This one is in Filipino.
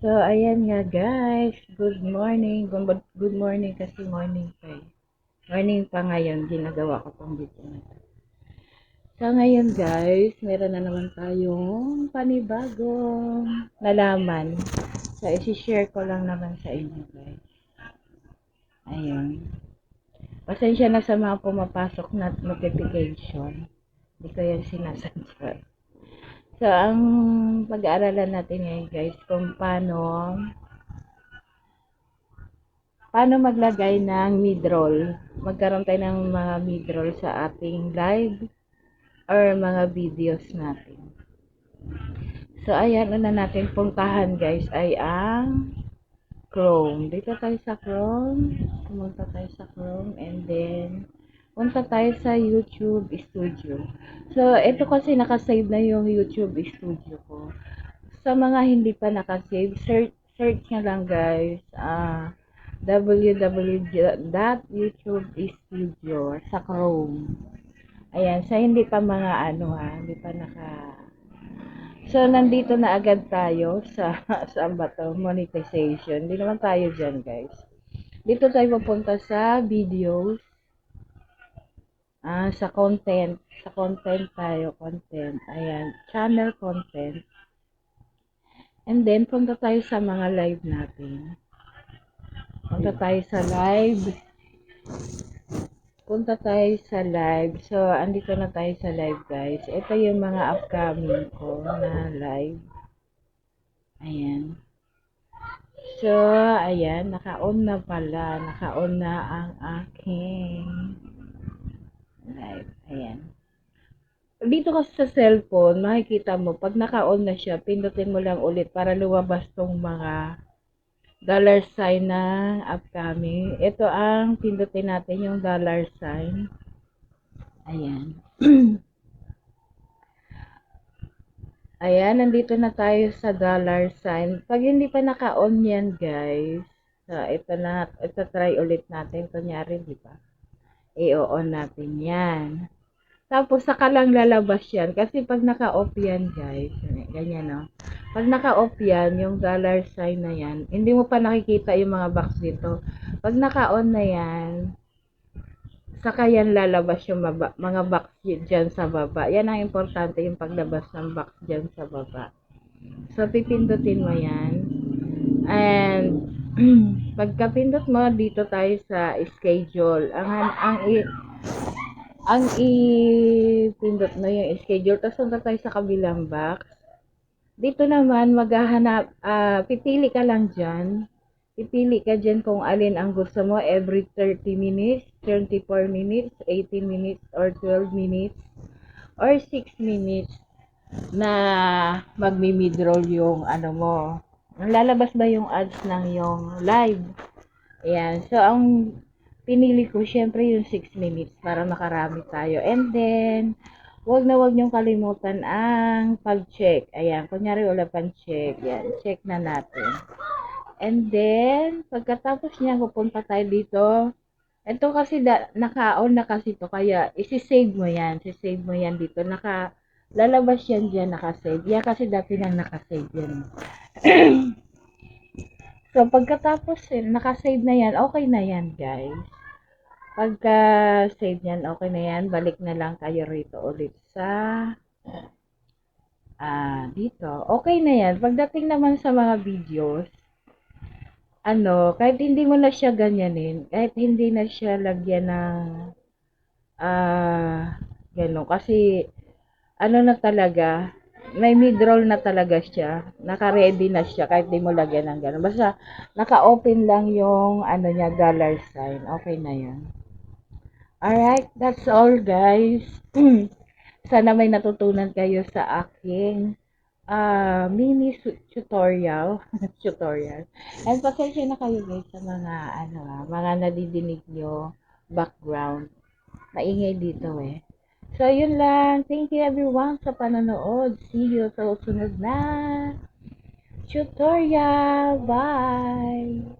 So, ayan nga guys. Good morning. Good morning kasi morning pa eh. Morning pa ngayon. Ginagawa ko pang video na to. So, ngayon guys, meron na naman tayong panibagong nalaman. So, isi-share ko lang naman sa inyo guys. Ayun. Pasensya na sa mga pumapasok na notification. Hindi ko yan sinasadya. So, ang pag-aaralan natin ngayon guys, kung paano maglagay ng mid-roll. Magkaroon tayo ng mga mid-roll sa ating live or mga videos natin. So, ayan, una natin puntahan guys ay ang Chrome. Dito tayo sa Chrome. Pumunta tayo sa Chrome and then punta tayo sa YouTube Studio. So, ito kasi nakasave na yung YouTube Studio ko. Sa mga hindi pa nakasave, search nyo lang guys. www.youtube.studio sa Chrome. Ayan, sa hindi pa mga hindi pa So, nandito na agad tayo sa saan ba to? Monetization. Hindi naman tayo dyan, guys. Dito tayo pupunta sa videos. Sa content. Sa content tayo, content. Ayan, channel content. And then, punta tayo sa mga live natin. Punta tayo sa live. So, andito na tayo sa live, guys. Ito yung mga upcoming ko na live. Ayan. So, ayan. Naka-on na pala. Naka-on na ang aking live. Ayan. Dito kasi sa cellphone, makikita mo, pag naka-on na siya, pindutin mo lang ulit para lumabas tong mga dollar sign na upcoming. Ito ang pindutin natin yung dollar sign. Ayan. Ayan, nandito na tayo sa dollar sign. Pag hindi pa naka-on yan, guys. So, ito try ulit natin. Kunyari, di ba? I-on natin yan. Tapos, saka lang lalabas yan. Kasi pag naka-off yan, guys. Ganyan, no? Pag naka-off yan, yung dollar sign na yan, hindi mo pa nakikita yung mga box dito. Pag naka-on na yan, saka yan lalabas yung mga box dyan sa baba. Yan ang importante, yung paglabas ng box dyan sa baba. So, pipindutin mo yan. And, pagkapindot mo, dito tayo sa schedule. Ang ipindot mo yung schedule. Tapos, punta tayo sa kabilang box. Dito naman, maghahanap, pipili ka lang dyan. Pipili ka dyan kung alin ang gusto mo every 30 minutes, 24 minutes, 18 minutes, or 12 minutes, or 6 minutes na magmi-midroll yung mo. Lalabas ba yung ads ng yung live? Ayan. So, ang pinili ko, syempre yung 6 minutes para makarami tayo. And then, wag niyong kalimutan ang pag-check. Ayan, kunyari wala pang check. Yan, check na natin. And then, pagkatapos niya, pupunta tayo dito. Ito kasi naka-on na kasi to kaya isi-save mo yan. Isi-save mo yan dito. Lalabas yan dyan, naka-save. Yan kasi dati nang naka-save yan. So, pagkatapos, naka-save na yan, okay na yan, guys. Pagka-save yan, okay na yan. Balik na lang kayo rito ulit sa dito. Okay na yan. Pagdating naman sa mga videos, kahit hindi mo na siya ganyanin, kahit hindi na siya lagyan ng gano'n. Kasi, na talaga, may mid-roll na talaga siya. Naka-ready na siya kahit di mo lagyan ng gano'n. Basta, naka-open lang yung, niya, dollar sign. Okay na yan. Alright, that's all guys. Sana may natutunan kayo sa aking mini tutorial. And pasensya na kayo guys sa mga mga nadidinig nyo background. Maingay dito eh. So yun lang. Thank you everyone sa panonood. See you sa susunod na tutorial. Bye!